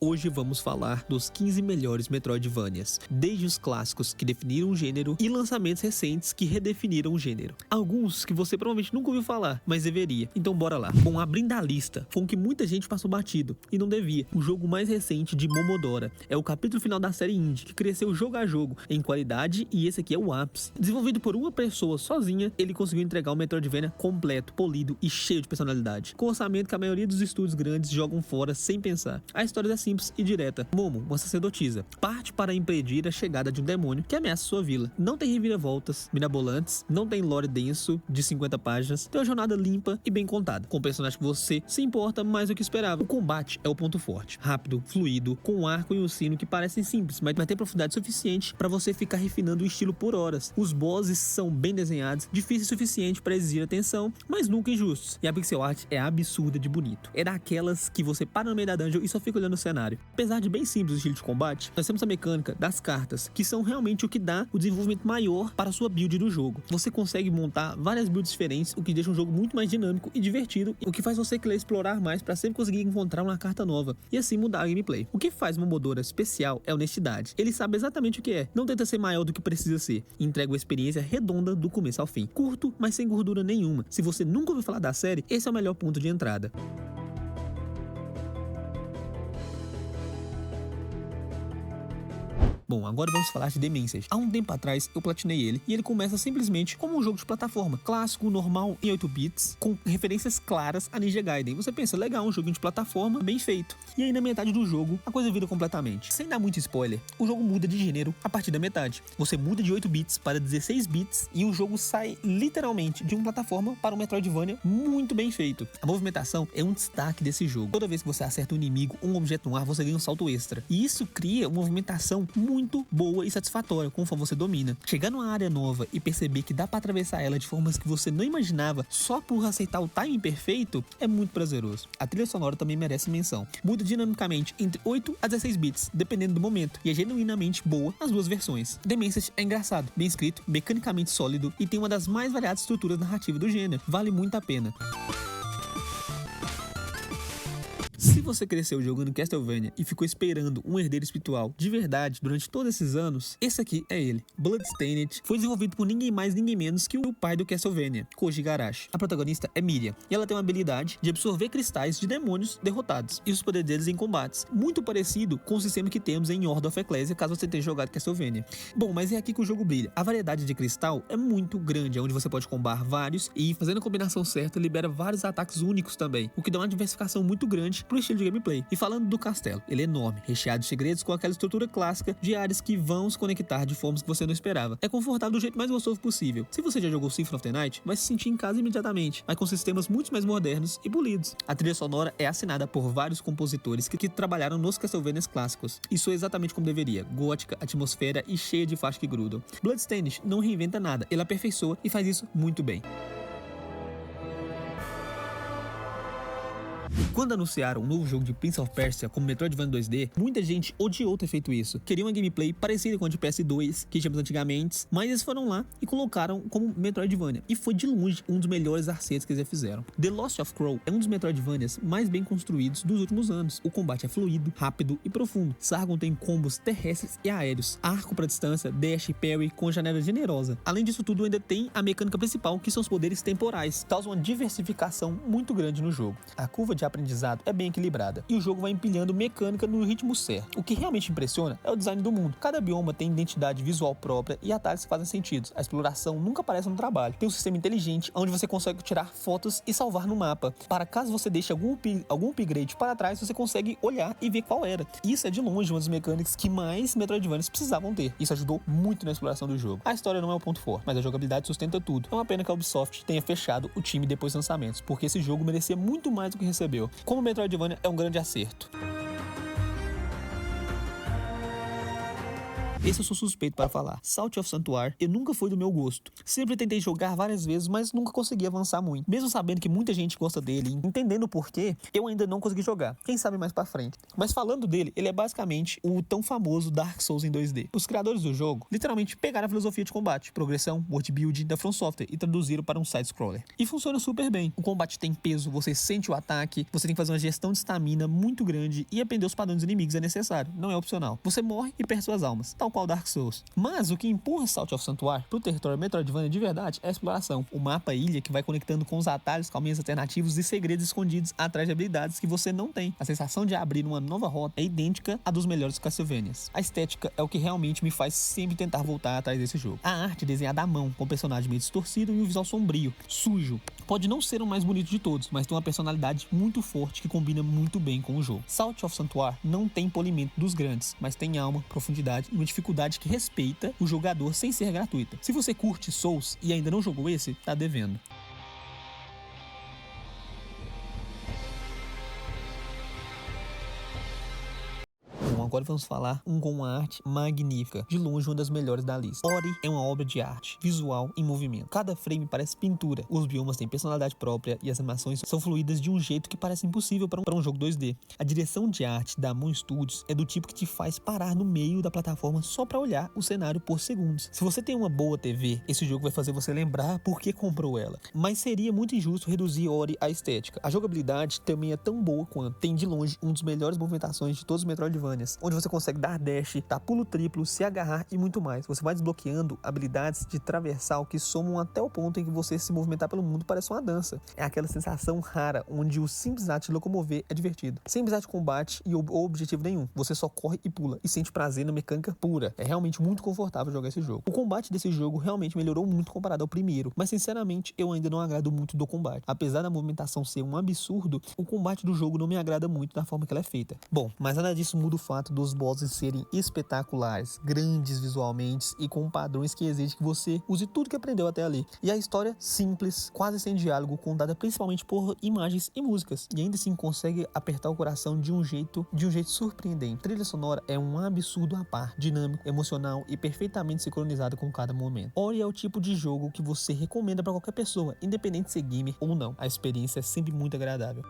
Hoje vamos falar dos 15 melhores Metroidvanias, desde os clássicos que definiram o gênero e lançamentos recentes que redefiniram o gênero. Alguns que você provavelmente nunca ouviu falar, mas deveria. Então bora lá. Bom, abrindo a lista, foi um que muita gente passou batido, e não devia. O jogo mais recente de Momodora. É o capítulo final da série indie, que cresceu jogo a jogo, em qualidade, e esse aqui é o ápice. Desenvolvido por uma pessoa sozinha, ele conseguiu entregar um Metroidvania completo, polido e cheio de personalidade, com orçamento que a maioria dos estúdios grandes jogam fora sem pensar. A história é simples e direta. Momo, uma sacerdotisa, parte para impedir a chegada de um demônio que ameaça sua vila. Não tem reviravoltas mirabolantes, não tem lore denso de 50 páginas, tem uma jornada limpa e bem contada, com personagens que você se importa mais do que esperava. O combate é o ponto forte, rápido, fluido, com um arco e um sino que parecem simples, mas tem profundidade suficiente para você ficar refinando o estilo por horas. Os bosses são bem desenhados, difíceis o suficiente para exigir atenção, mas nunca injustos. E a pixel art é absurda de bonito. É daquelas que você para no meio da dungeon e só fica olhando o cenário. Apesar de bem simples o estilo de combate, nós temos a mecânica das cartas, que são realmente o que dá o desenvolvimento maior para a sua build do jogo. Você consegue montar várias builds diferentes, o que deixa um jogo muito mais dinâmico e divertido, o que faz você querer explorar mais para sempre conseguir encontrar uma carta nova e assim mudar a gameplay. O que faz Momodora especial é a honestidade. Ele sabe exatamente o que é, não tenta ser maior do que precisa ser, e entrega uma experiência redonda do começo ao fim. Curto, mas sem gordura nenhuma. Se você nunca ouviu falar da série, esse é o melhor ponto de entrada. Bom, agora vamos falar de The Message. Há um tempo atrás eu platinei ele, e ele começa simplesmente como um jogo de plataforma, clássico, normal, em 8 bits, com referências claras a Ninja Gaiden. Você pensa, legal, um joguinho de plataforma, bem feito. E aí na metade do jogo, a coisa vira completamente. Sem dar muito spoiler, o jogo muda de gênero a partir da metade. Você muda de 8 bits para 16 bits, e o jogo sai literalmente de uma plataforma para um Metroidvania muito bem feito. A movimentação é um destaque desse jogo. Toda vez que você acerta um inimigo, um objeto no ar, você ganha um salto extra. E isso cria uma movimentação muito boa e satisfatória conforme você domina. Chegar numa área nova e perceber que dá pra atravessar ela de formas que você não imaginava só por aceitar o timing perfeito é muito prazeroso. A trilha sonora também merece menção. Muda dinamicamente entre 8 a 16 bits, dependendo do momento, e é genuinamente boa nas duas versões. The Message é engraçado, bem escrito, mecanicamente sólido e tem uma das mais variadas estruturas narrativas do gênero. Vale muito a pena. Se você cresceu jogando Castlevania e ficou esperando um herdeiro espiritual de verdade durante todos esses anos, esse aqui é ele. Bloodstained foi desenvolvido por ninguém mais, ninguém menos que o pai do Castlevania, Koji Igarashi. A protagonista é Miriam, e ela tem uma habilidade de absorver cristais de demônios derrotados e os poderes deles em combates, muito parecido com o sistema que temos em Order of Ecclesia, caso você tenha jogado Castlevania. Bom, mas é aqui que o jogo brilha. A variedade de cristal é muito grande, onde você pode combar vários e, fazendo a combinação certa, libera vários ataques únicos também, o que dá uma diversificação muito grande pro estilo de gameplay. E falando do castelo, ele é enorme, recheado de segredos com aquela estrutura clássica de áreas que vão se conectar de formas que você não esperava. É confortável do jeito mais gostoso possível. Se você já jogou Symphony of the Night, vai se sentir em casa imediatamente, mas com sistemas muito mais modernos e polidos. A trilha sonora é assinada por vários compositores que trabalharam nos Castlevanias clássicos. Isso é exatamente como deveria, gótica, atmosfera e cheia de faixas que grudam. Bloodstained não reinventa nada, ele aperfeiçoa e faz isso muito bem. Quando anunciaram um novo jogo de Prince of Persia como Metroidvania 2D, muita gente odiou ter feito isso. Queria uma gameplay parecida com a de PS2, que tínhamos antigamente, mas eles foram lá e colocaram como Metroidvania. E foi de longe um dos melhores acertos que eles já fizeram. The Lost of Crow é um dos Metroidvanias mais bem construídos dos últimos anos. O combate é fluido, rápido e profundo. Sargon tem combos terrestres e aéreos, arco para distância, dash e parry com janela generosa. Além disso tudo, ainda tem a mecânica principal, que são os poderes temporais. Causa uma diversificação muito grande no jogo. A curva de aprendizado é bem equilibrada, e o jogo vai empilhando mecânica no ritmo certo. O que realmente impressiona é o design do mundo. Cada bioma tem identidade visual própria e ataques que fazem sentido. A exploração nunca aparece no trabalho. Tem um sistema inteligente onde você consegue tirar fotos e salvar no mapa. Para caso você deixe algum upgrade para trás, você consegue olhar e ver qual era. Isso é de longe uma das mecânicas que mais Metroidvanias precisavam ter. Isso ajudou muito na exploração do jogo. A história não é o ponto forte, mas a jogabilidade sustenta tudo. É uma pena que a Ubisoft tenha fechado o time depois dos lançamentos, porque esse jogo merecia muito mais do que recebeu. Como Metroidvania é um grande acerto. Esse eu sou suspeito para falar. Salt of Sanctuary, eu nunca foi do meu gosto. Sempre tentei jogar várias vezes, mas nunca consegui avançar muito. Mesmo sabendo que muita gente gosta dele, entendendo o porquê, eu ainda não consegui jogar. Quem sabe mais pra frente. Mas falando dele, ele é basicamente o tão famoso Dark Souls em 2D. Os criadores do jogo, literalmente, pegaram a filosofia de combate, progressão, world building da From Software e traduziram para um side-scroller. E funciona super bem. O combate tem peso, você sente o ataque, você tem que fazer uma gestão de estamina muito grande e aprender os padrões dos inimigos é necessário, não é opcional. Você morre e perde suas almas, tal qual Dark Souls. Mas o que empurra Salt of Sanctuary pro território Metroidvania de verdade é a exploração. O mapa ilha que vai conectando com os atalhos, caminhos alternativos e segredos escondidos atrás de habilidades que você não tem. A sensação de abrir uma nova rota é idêntica à dos melhores Castlevanias. A estética é o que realmente me faz sempre tentar voltar atrás desse jogo. A arte desenhada à mão, com o personagem meio distorcido e o visual sombrio, sujo. Pode não ser o mais bonito de todos, mas tem uma personalidade muito forte que combina muito bem com o jogo. Salt of Sanctuary não tem polimento dos grandes, mas tem alma, profundidade e uma dificuldade que respeita o jogador sem ser gratuita. Se você curte Souls e ainda não jogou esse, tá devendo. Agora vamos falar com uma arte magnífica, de longe uma das melhores da lista. Ori é uma obra de arte, visual em movimento. Cada frame parece pintura, os biomas têm personalidade própria e as animações são fluídas de um jeito que parece impossível para um jogo 2D. A direção de arte da Moon Studios é do tipo que te faz parar no meio da plataforma só para olhar o cenário por segundos. Se você tem uma boa TV, esse jogo vai fazer você lembrar por que comprou ela. Mas seria muito injusto reduzir Ori à estética. A jogabilidade também é tão boa quanto. Tem de longe um dos melhores movimentações de todos os Metroidvanias, onde você consegue dar dash, dar pulo triplo, se agarrar e muito mais. Você vai desbloqueando habilidades de traversal que somam até o ponto em que você se movimentar pelo mundo parece uma dança. É aquela sensação rara onde o simples ato de locomover é divertido. Sem precisar de combate ou objetivo nenhum. Você só corre e pula e sente prazer na mecânica pura. É realmente muito confortável jogar esse jogo. O combate desse jogo realmente melhorou muito comparado ao primeiro, mas sinceramente eu ainda não agrado muito do combate. Apesar da movimentação ser um absurdo, o combate do jogo não me agrada muito da forma que ela é feita. Bom, mas nada disso muda o fato dos bosses serem espetaculares, grandes visualmente e com padrões que exigem que você use tudo que aprendeu até ali. E a história simples, quase sem diálogo, contada principalmente por imagens e músicas, e ainda assim consegue apertar o coração de um jeito surpreendente. A trilha sonora é um absurdo à par, dinâmico, emocional e perfeitamente sincronizado com cada momento. Ori é o tipo de jogo que você recomenda para qualquer pessoa, independente de ser gamer ou não. A experiência é sempre muito agradável.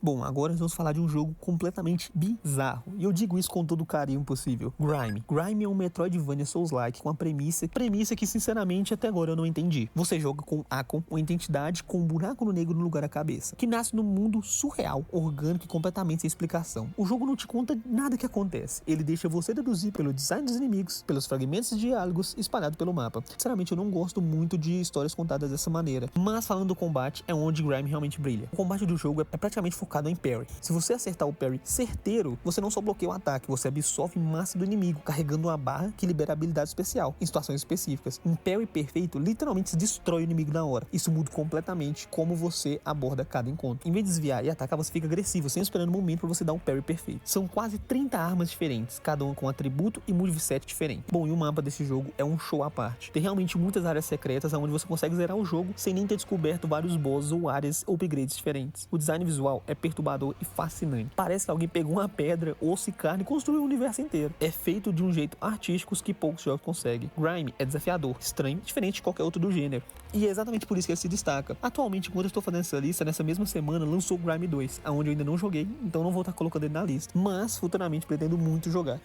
Bom, agora vamos falar de um jogo completamente bizarro. E eu digo isso com todo o carinho possível. Grime. Grime é um Metroidvania Souls-like com a premissa que sinceramente até agora eu não entendi. Você joga com Akon, uma entidade com um buraco negro no lugar da cabeça, que nasce num mundo surreal, orgânico e completamente sem explicação. O jogo não te conta nada que acontece. Ele deixa você deduzir pelo design dos inimigos, pelos fragmentos de diálogos espalhados pelo mapa. Sinceramente, eu não gosto muito de histórias contadas dessa maneira. Mas falando do combate, é onde Grime realmente brilha. O combate do jogo é praticamente focado em parry. Se você acertar o parry certeiro, você não só bloqueia o ataque, você absorve massa do inimigo, carregando uma barra que libera habilidade especial em situações específicas. Um parry perfeito literalmente destrói o inimigo na hora. Isso muda completamente como você aborda cada encontro. Em vez de desviar e atacar, você fica agressivo, sempre esperando o momento para você dar um parry perfeito. São quase 30 armas diferentes, cada uma com atributo e moveset diferente. Bom, e o mapa desse jogo é um show à parte. Tem realmente muitas áreas secretas onde você consegue zerar o jogo sem nem ter descoberto vários bosses ou áreas ou upgrades diferentes. O design visual é perturbador e fascinante. Parece que alguém pegou uma pedra, osso e carne e construiu o universo inteiro. É feito de um jeito artístico que poucos jogos conseguem. Grime é desafiador, estranho, diferente de qualquer outro do gênero. E é exatamente por isso que ele se destaca. Atualmente, enquanto eu estou fazendo essa lista, nessa mesma semana lançou Grime 2, aonde eu ainda não joguei, então não vou estar colocando ele na lista. Mas futuramente pretendo muito jogar.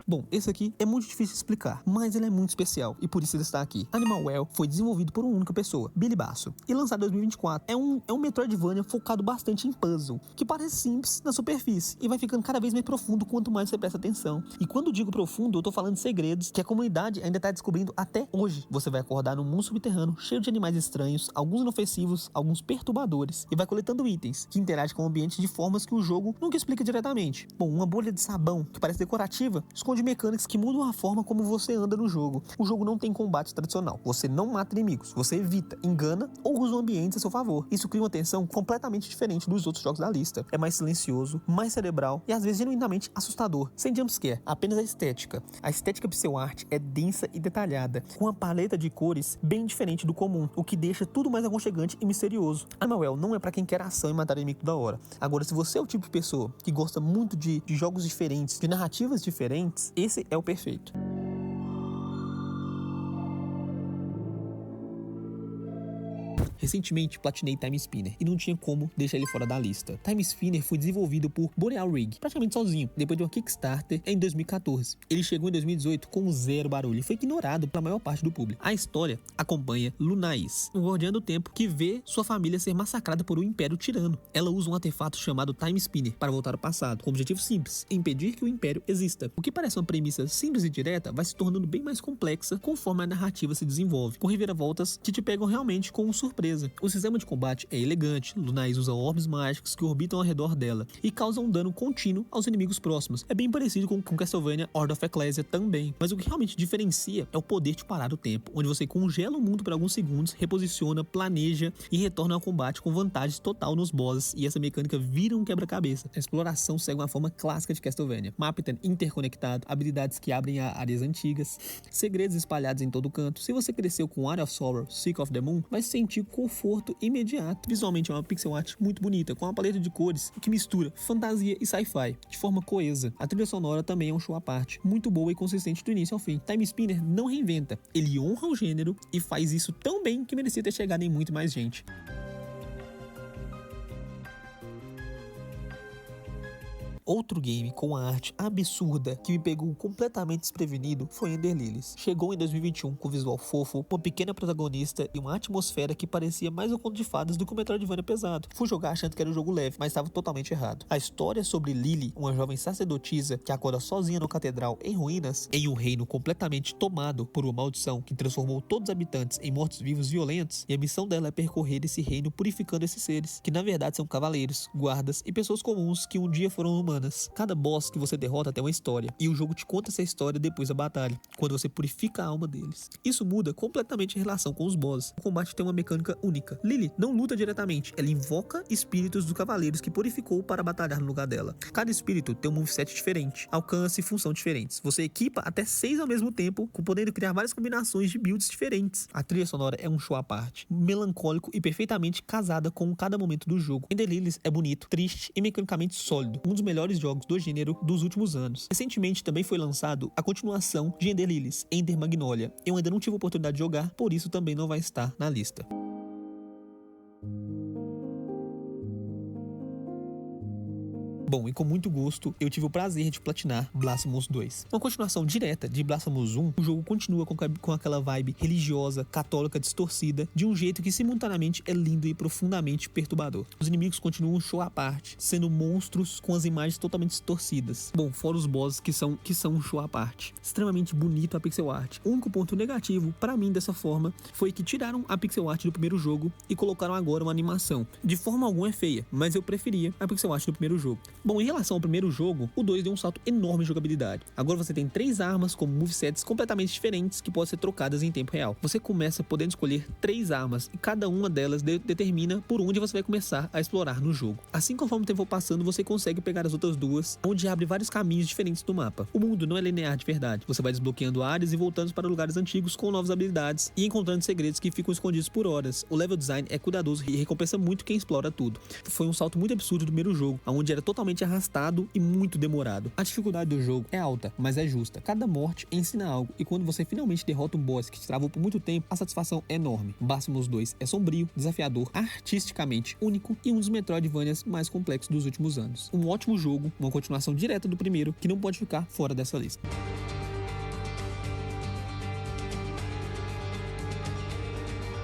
Bom, esse aqui é muito difícil de explicar, mas ele é muito especial e por isso ele está aqui. Animal Well foi desenvolvido por uma única pessoa, Billy Basso, e lançado em 2024. É um Metroidvania focado bastante em puzzle, que parece simples na superfície e vai ficando cada vez mais profundo quanto mais você presta atenção. E quando digo profundo, eu tô falando de segredos que a comunidade ainda tá descobrindo até hoje. Você vai acordar num mundo subterrâneo cheio de animais estranhos, alguns inofensivos, alguns perturbadores, e vai coletando itens que interagem com o ambiente de formas que o jogo nunca explica diretamente. Bom, uma bolha de sabão que parece decorativa esconde de mecânicas que mudam a forma como você anda no jogo. O jogo não tem combate tradicional. Você não mata inimigos, você evita, engana ou usa o ambiente a seu favor. Isso cria uma tensão completamente diferente dos outros jogos da lista. É mais silencioso, mais cerebral e às vezes genuinamente assustador. Sem jumpscare, apenas a estética. A estética pixel art é densa e detalhada, com uma paleta de cores bem diferente do comum, o que deixa tudo mais aconchegante e misterioso. Unravel não é pra quem quer ação e matar inimigo toda hora. Agora, se você é o tipo de pessoa que gosta muito de jogos diferentes, de narrativas diferentes, esse é o perfeito. Recentemente platinei Time Spinner e não tinha como deixar ele fora da lista. Time Spinner foi desenvolvido por Boreal Rig, praticamente sozinho, depois de uma Kickstarter em 2014. Ele chegou em 2018 com zero barulho e foi ignorado pela maior parte do público. A história acompanha Lunais, um guardiã do tempo que vê sua família ser massacrada por um império tirano. Ela usa um artefato chamado Time Spinner para voltar ao passado, com o objetivo simples: impedir que o império exista. O que parece uma premissa simples e direta vai se tornando bem mais complexa conforme a narrativa se desenvolve, com reviravoltas que te pegam realmente com surpresa. O sistema de combate é elegante. Lunais usa orbes mágicos que orbitam ao redor dela e causam um dano contínuo aos inimigos próximos. É bem parecido com Castlevania Order of Ecclesia também, mas o que realmente diferencia é o poder de parar o tempo, onde você congela o mundo por alguns segundos, reposiciona, planeja e retorna ao combate com vantagem total nos bosses, e essa mecânica vira um quebra-cabeça. A exploração segue uma forma clássica de Castlevania. Mapa interconectado, habilidades que abrem a áreas antigas, segredos espalhados em todo canto. Se você cresceu com Area of Sorrow, Seek of the Moon, vai se sentir conforto imediato. Visualmente é uma pixel art muito bonita, com uma paleta de cores que mistura fantasia e sci-fi de forma coesa. A trilha sonora também é um show à parte, muito boa e consistente do início ao fim. Time Spinner não reinventa, ele honra o gênero e faz isso tão bem que merecia ter chegado em muito mais gente. Outro game com uma arte absurda que me pegou completamente desprevenido foi Ender Lilies. Chegou em 2021 com visual fofo, uma pequena protagonista e uma atmosfera que parecia mais um conto de fadas do que um Metroidvania pesado. Fui jogar achando que era um jogo leve, mas estava totalmente errado. A história sobre Lily, uma jovem sacerdotisa que acorda sozinha na catedral em ruínas, em um reino completamente tomado por uma maldição que transformou todos os habitantes em mortos-vivos violentos, e a missão dela é percorrer esse reino purificando esses seres, que na verdade são cavaleiros, guardas e pessoas comuns que um dia foram humanos. Cada boss que você derrota tem uma história, e o jogo te conta essa história depois da batalha, quando você purifica a alma deles. Isso muda completamente a relação com os bosses. O combate tem uma mecânica única. Lily não luta diretamente, ela invoca espíritos dos cavaleiros que purificou para batalhar no lugar dela. Cada espírito tem um moveset diferente, alcance e função diferentes. Você equipa até 6 ao mesmo tempo, podendo criar várias combinações de builds diferentes. A trilha sonora é um show à parte, melancólico e perfeitamente casada com cada momento do jogo. Ender Lilies é bonito, triste e mecanicamente sólido, um dos melhores jogos do gênero dos últimos anos. Recentemente também foi lançado a continuação de Ender Lilies, Ender Magnolia. Eu ainda não tive a oportunidade de jogar, por isso também não vai estar na lista. Bom, e com muito gosto, eu tive o prazer de platinar Blasphemous 2. Uma continuação direta de Blasphemous 1, o jogo continua com aquela vibe religiosa, católica, distorcida, de um jeito que simultaneamente é lindo e profundamente perturbador. Os inimigos continuam um show à parte, sendo monstros com as imagens totalmente distorcidas. Bom, fora os bosses que são um show à parte. Extremamente bonito a pixel art. O único ponto negativo, pra mim, dessa forma, foi que tiraram a pixel art do primeiro jogo e colocaram agora uma animação. De forma alguma é feia, mas eu preferia a pixel art do primeiro jogo. Bom, em relação ao primeiro jogo, o 2 deu um salto enorme em jogabilidade. Agora você tem 3 armas com movesets completamente diferentes que podem ser trocadas em tempo real. Você começa podendo escolher 3 armas e cada uma delas determina por onde você vai começar a explorar no jogo. Assim, conforme o tempo for passando, você consegue pegar as outras duas, onde abre vários caminhos diferentes do mapa. O mundo não é linear de verdade. Você vai desbloqueando áreas e voltando para lugares antigos com novas habilidades e encontrando segredos que ficam escondidos por horas. O level design é cuidadoso e recompensa muito quem explora tudo. Foi um salto muito absurdo do primeiro jogo, onde era totalmente arrastado e muito demorado. A dificuldade do jogo é alta, mas é justa. Cada morte ensina algo, e quando você finalmente derrota um boss que te travou por muito tempo, a satisfação é enorme. Blasphemous 2 é sombrio, desafiador, artisticamente único e um dos Metroidvanias mais complexos dos últimos anos. Um ótimo jogo, uma continuação direta do primeiro, que não pode ficar fora dessa lista.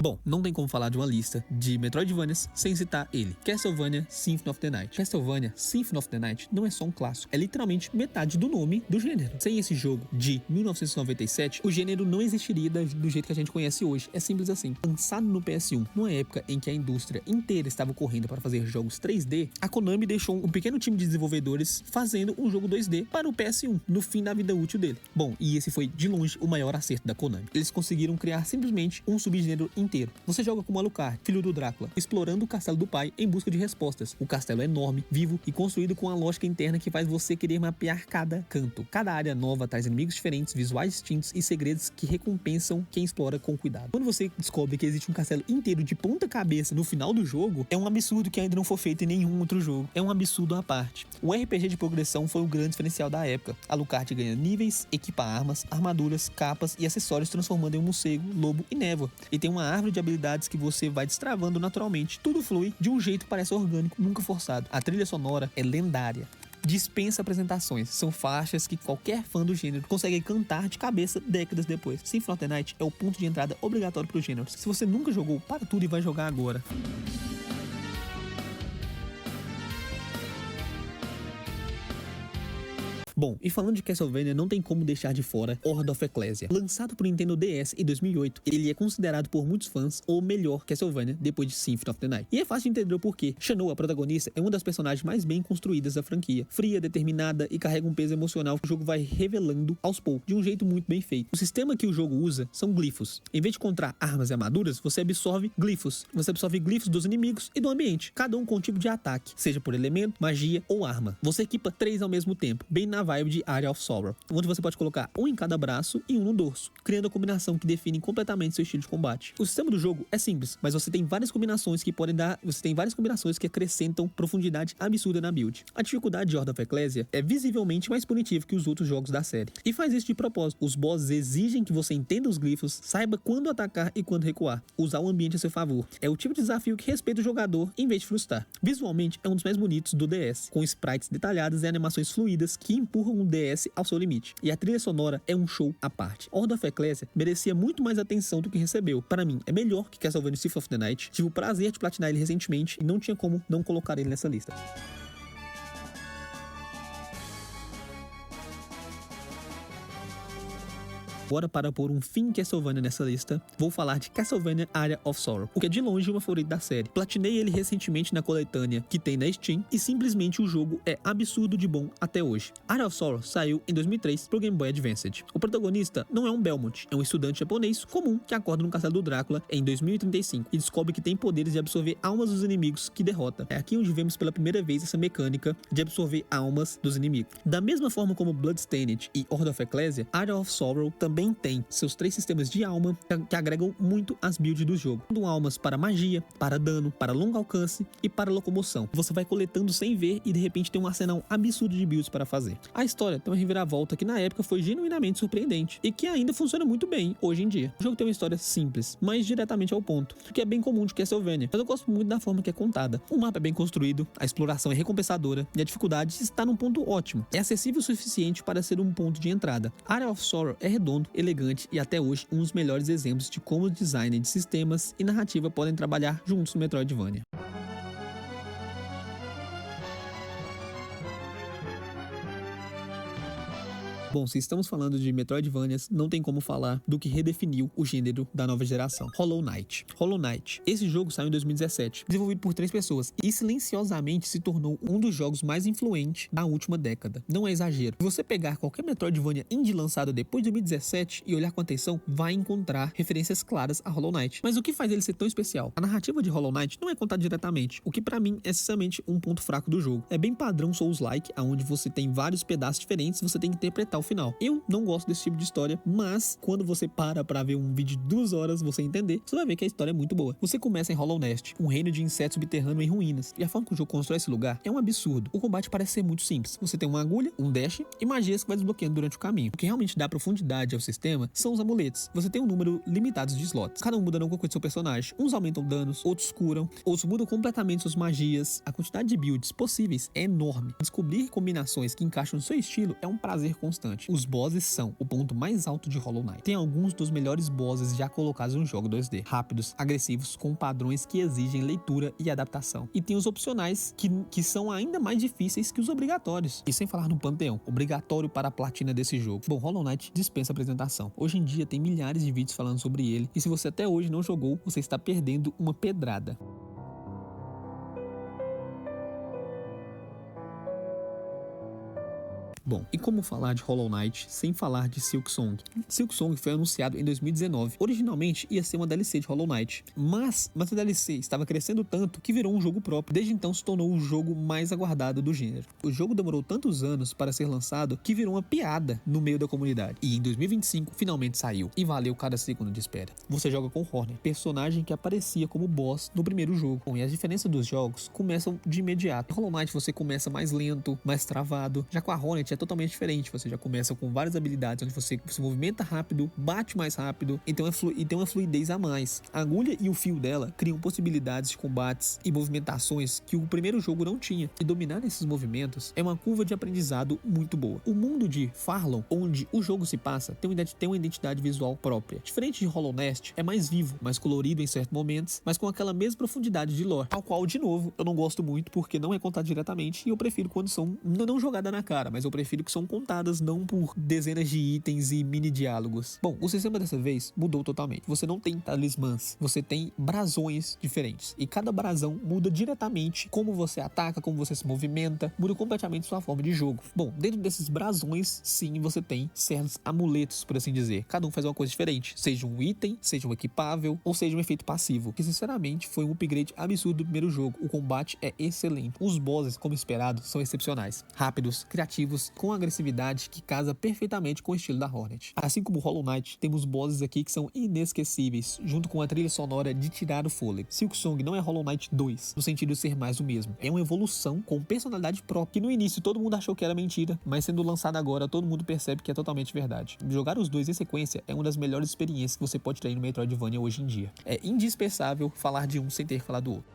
Bom, não tem como falar de uma lista de Metroidvanias sem citar ele, Castlevania Symphony of the Night. Castlevania Symphony of the Night não é só um clássico, é literalmente metade do nome do gênero. Sem esse jogo de 1997, o gênero não existiria do jeito que a gente conhece hoje. É simples assim. Lançado no PS1, numa época em que a indústria inteira estava correndo para fazer jogos 3D, a Konami deixou um pequeno time de desenvolvedores fazendo um jogo 2D para o PS1, no fim da vida útil dele. Bom, e esse foi de longe o maior acerto da Konami. Eles conseguiram criar simplesmente um subgênero inteiro. Você joga como Alucard, filho do Drácula, explorando o castelo do pai em busca de respostas. O castelo é enorme, vivo e construído com a lógica interna que faz você querer mapear cada canto. Cada área nova traz inimigos diferentes, visuais distintos e segredos que recompensam quem explora com cuidado. Quando você descobre que existe um castelo inteiro de ponta cabeça no final do jogo, é um absurdo que ainda não foi feito em nenhum outro jogo. É um absurdo à parte. O RPG de progressão foi o grande diferencial da época. Alucard ganha níveis, equipa armas, armaduras, capas e acessórios, transformando em um morcego, lobo e névoa. E tem uma árvore de habilidades que você vai destravando naturalmente. Tudo flui de um jeito que parece orgânico, nunca forçado. A trilha sonora é lendária. Dispensa apresentações, são faixas que qualquer fã do gênero consegue cantar de cabeça décadas depois. Symphony of the Night é o ponto de entrada obrigatório pro gênero. Se você nunca jogou, para tudo e vai jogar agora. Bom, e falando de Castlevania, não tem como deixar de fora Order of Ecclesia. Lançado por Nintendo DS em 2008, ele é considerado por muitos fãs o melhor Castlevania depois de Symphony of the Night. E é fácil de entender o porquê. Shanoa, a protagonista, é uma das personagens mais bem construídas da franquia. Fria, determinada e carrega um peso emocional que o jogo vai revelando aos poucos, de um jeito muito bem feito. O sistema que o jogo usa são glifos. Em vez de encontrar armas e armaduras, você absorve glifos. Você absorve glifos dos inimigos e do ambiente, cada um com um tipo de ataque, seja por elemento, magia ou arma. Você equipa 3 ao mesmo tempo, bem na vibe de Area of Sorrow, onde você pode colocar um em cada braço e um no dorso, criando a combinação que define completamente seu estilo de combate. O sistema do jogo é simples, mas você tem várias combinações que acrescentam profundidade absurda na build. A dificuldade de Order of Ecclesia é visivelmente mais punitiva que os outros jogos da série, e faz isso de propósito. Os bosses exigem que você entenda os glifos, saiba quando atacar e quando recuar, usar o ambiente a seu favor. É o tipo de desafio que respeita o jogador em vez de frustrar. Visualmente é um dos mais bonitos do DS, com sprites detalhadas e animações fluidas que empurram o DS ao seu limite. E a trilha sonora é um show à parte. Order of Ecclesia merecia muito mais atenção do que recebeu. Para mim, é melhor que Castlevania Symphony of the Night. Tive o prazer de platinar ele recentemente e não tinha como não colocar ele nessa lista. Agora, para pôr um fim em Castlevania nessa lista, vou falar de Castlevania Area of Sorrow, o que é de longe o meu favorito da série. Platinei ele recentemente na coletânea que tem na Steam e simplesmente o jogo é absurdo de bom até hoje. Area of Sorrow saiu em 2003 pro Game Boy Advance. O protagonista não é um Belmont, é um estudante japonês comum que acorda no castelo do Drácula em 2035 e descobre que tem poderes de absorver almas dos inimigos que derrota. É aqui onde vemos pela primeira vez essa mecânica de absorver almas dos inimigos. Da mesma forma como Bloodstained e Order of Ecclesia, Area of Sorrow também tem seus 3 sistemas de alma que agregam muito às builds do jogo, dando almas para magia, para dano, para longo alcance e para locomoção. Você vai coletando sem ver e de repente tem um arsenal absurdo de builds para fazer. A história tem uma reviravolta que na época foi genuinamente surpreendente e que ainda funciona muito bem hoje em dia. O jogo tem uma história simples, mas diretamente ao ponto, o que é bem comum de Castlevania, mas eu gosto muito da forma que é contada. O mapa é bem construído, a exploração é recompensadora e a dificuldade está num ponto ótimo. É acessível o suficiente para ser um ponto de entrada. Area of Sorrow é redondo, elegante e até hoje um dos melhores exemplos de como o design de sistemas e narrativa podem trabalhar juntos no Metroidvania. Bom, se estamos falando de Metroidvanias, não tem como falar do que redefiniu o gênero da nova geração. Hollow Knight. Hollow Knight. Esse jogo saiu em 2017, desenvolvido por 3 pessoas e silenciosamente se tornou um dos jogos mais influentes da última década. Não é exagero. Se você pegar qualquer Metroidvania indie lançado depois de 2017 e olhar com atenção, vai encontrar referências claras a Hollow Knight. Mas o que faz ele ser tão especial? A narrativa de Hollow Knight não é contada diretamente, o que pra mim é essencialmente um ponto fraco do jogo. É bem padrão Souls-like, onde você tem vários pedaços diferentes e você tem que interpretar o final. Eu não gosto desse tipo de história, mas quando você para pra ver um vídeo de 2 horas, você entender, você vai ver que a história é muito boa. Você começa em Hollow Nest, um reino de insetos subterrâneo em ruínas, e a forma que o jogo constrói esse lugar é um absurdo. O combate parece ser muito simples. Você tem uma agulha, um dash e magias que vai desbloqueando durante o caminho. O que realmente dá profundidade ao sistema são os amuletos. Você tem um número limitado de slots. Cada um muda alguma coisa do seu personagem. Uns aumentam danos, outros curam, outros mudam completamente suas magias. A quantidade de builds possíveis é enorme. Descobrir combinações que encaixam no seu estilo é um prazer constante. impressionante. Os bosses são o ponto mais alto de Hollow Knight. Tem alguns dos melhores bosses já colocados no jogo 2D. Rápidos, agressivos, com padrões que exigem leitura e adaptação. E tem os opcionais que são ainda mais difíceis que os obrigatórios. E sem falar no panteão, obrigatório para a platina desse jogo. Bom, Hollow Knight dispensa apresentação. Hoje em dia tem milhares de vídeos falando sobre ele, e se você até hoje não jogou, você está perdendo uma pedrada. Bom, e como falar de Hollow Knight sem falar de Silksong? Silksong foi anunciado em 2019. Originalmente ia ser uma DLC de Hollow Knight, mas a DLC estava crescendo tanto que virou um jogo próprio. Desde então se tornou o jogo mais aguardado do gênero. O jogo demorou tantos anos para ser lançado que virou uma piada no meio da comunidade. E em 2025 finalmente saiu, e valeu cada segundo de espera. Você joga com Hornet, personagem que aparecia como boss no primeiro jogo. Bom, e as diferenças dos jogos começam de imediato. Em Hollow Knight você começa mais lento, mais travado. Já com a Hornet é totalmente diferente. Você já começa com várias habilidades onde você se movimenta rápido, bate mais rápido e tem uma fluidez a mais. A agulha e o fio dela criam possibilidades de combates e movimentações que o primeiro jogo não tinha. E dominar esses movimentos é uma curva de aprendizado muito boa. O mundo de Farlon, onde o jogo se passa, tem uma identidade visual própria. Diferente de Hollow Knight, é mais vivo, mais colorido em certos momentos, mas com aquela mesma profundidade de lore, ao qual, de novo, eu não gosto muito porque não é contado diretamente, e eu prefiro quando são não jogada na cara, mas eu prefiro que são contadas não por dezenas de itens e mini diálogos. Bom, o sistema dessa vez mudou totalmente. Você não tem talismãs, você tem brasões diferentes, e cada brasão muda diretamente como você ataca, como você se movimenta, muda completamente sua forma de jogo. Bom, dentro desses brasões, sim, você tem certos amuletos, por assim dizer. Cada um faz uma coisa diferente, seja um item, seja um equipável, ou seja um efeito passivo, que sinceramente foi um upgrade absurdo do primeiro jogo. O combate é excelente. Os bosses, como esperado, são excepcionais. Rápidos, criativos, com agressividade que casa perfeitamente com o estilo da Hornet. Assim como Hollow Knight, temos bosses aqui que são inesquecíveis, junto com a trilha sonora de tirar o fôlego. Silksong não é Hollow Knight 2, no sentido de ser mais o mesmo. É uma evolução com personalidade própria, que no início todo mundo achou que era mentira, mas sendo lançado agora, todo mundo percebe que é totalmente verdade. Jogar os dois em sequência é uma das melhores experiências que você pode ter no Metroidvania hoje em dia. É indispensável falar de um sem ter que falar do outro.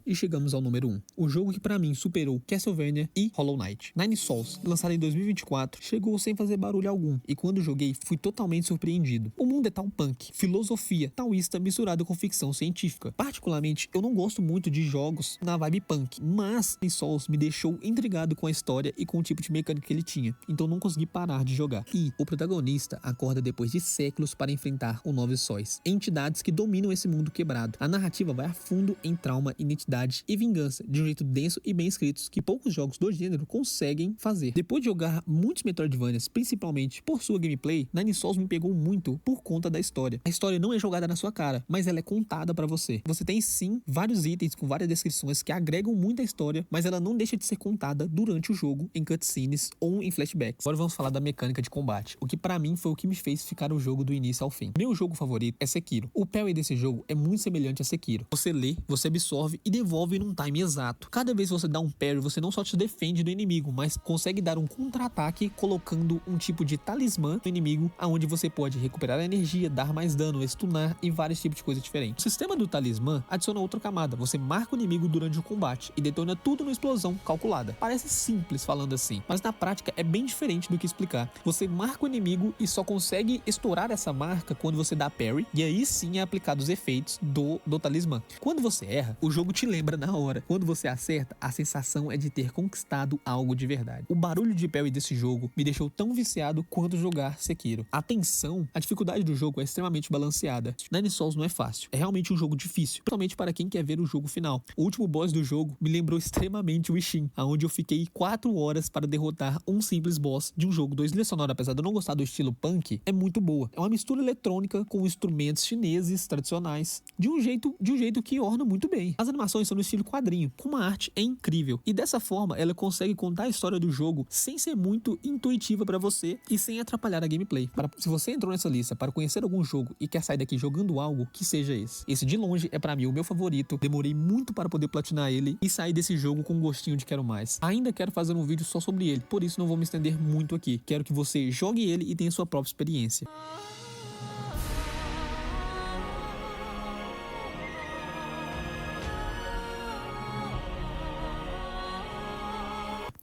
E chegamos ao número 1, o jogo que pra mim superou Castlevania e Hollow Knight. Nine Souls, lançado em 2024, chegou sem fazer barulho algum, e quando joguei fui totalmente surpreendido. O mundo é tal punk, filosofia taoísta misturada com ficção científica. Particularmente, eu não gosto muito de jogos na vibe punk, mas Nine Souls me deixou intrigado com a história e com o tipo de mecânica que ele tinha, então não consegui parar de jogar. E o protagonista acorda depois de séculos para enfrentar o Nove Sóis, entidades que dominam esse mundo quebrado. A narrativa vai a fundo em trauma, identidade e vingança, de um jeito denso e bem escritos que poucos jogos do gênero conseguem fazer. Depois de jogar muitos Metroidvanias, principalmente por sua gameplay, Nine Souls me pegou muito por conta da história. A história não é jogada na sua cara, mas ela é contada pra você. Você tem sim vários itens com várias descrições que agregam muito à história, mas ela não deixa de ser contada durante o jogo, em cutscenes ou em flashbacks. Agora vamos falar da mecânica de combate, o que pra mim foi o que me fez ficar o jogo do início ao fim. Meu jogo favorito é Sekiro. O parry desse jogo é muito semelhante a Sekiro. Você lê, você absorve e devolve num time exato. Cada vez que você dá um parry, você não só te defende do inimigo, mas consegue dar um contra-ataque colocando um tipo de talismã no inimigo, aonde você pode recuperar a energia, dar mais dano, stunar e vários tipos de coisas diferentes. O sistema do talismã adiciona outra camada. Você marca o inimigo durante o combate e detona tudo numa explosão calculada. Parece simples falando assim, mas na prática é bem diferente do que explicar. Você marca o inimigo e só consegue estourar essa marca quando você dá parry, e aí sim é aplicado os efeitos do talismã. Quando você erra, o jogo te lembra na hora. Quando você acerta, a sensação é de ter conquistado algo de verdade. O barulho de parry desse jogo me deixou tão viciado quanto jogar Sekiro. A tensão, a dificuldade do jogo é extremamente balanceada. Nine Souls não é fácil, é realmente um jogo difícil, principalmente para quem quer ver o jogo final. O último boss do jogo me lembrou extremamente o Ishin, onde eu fiquei 4 horas para derrotar um simples boss de um jogo. A trilha sonora, apesar de eu não gostar do estilo punk, é muito boa. É uma mistura eletrônica com instrumentos chineses tradicionais, de um jeito que orna muito bem. As animações são no estilo quadrinho, com uma arte incrível, e dessa forma ela consegue contar a história do jogo sem ser muito intuitiva para você e sem atrapalhar a gameplay. Se você entrou nessa lista para conhecer algum jogo e quer sair daqui jogando algo, que seja esse. Esse de longe é para mim o meu favorito, demorei muito para poder platinar ele e sair desse jogo com um gostinho de quero mais. Ainda quero fazer um vídeo só sobre ele, por isso não vou me estender muito aqui. Quero que você jogue ele e tenha sua própria experiência.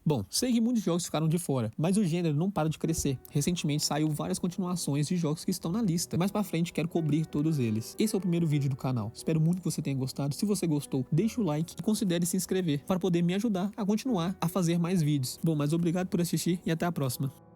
Bom, sei que muitos jogos ficaram de fora, mas o gênero não para de crescer. Recentemente saiu várias continuações de jogos que estão na lista, mais pra frente quero cobrir todos eles. Esse é o primeiro vídeo do canal, espero muito que você tenha gostado. Se você gostou, deixa o like e considere se inscrever para poder me ajudar a continuar a fazer mais vídeos. Bom, mas obrigado por assistir e até a próxima.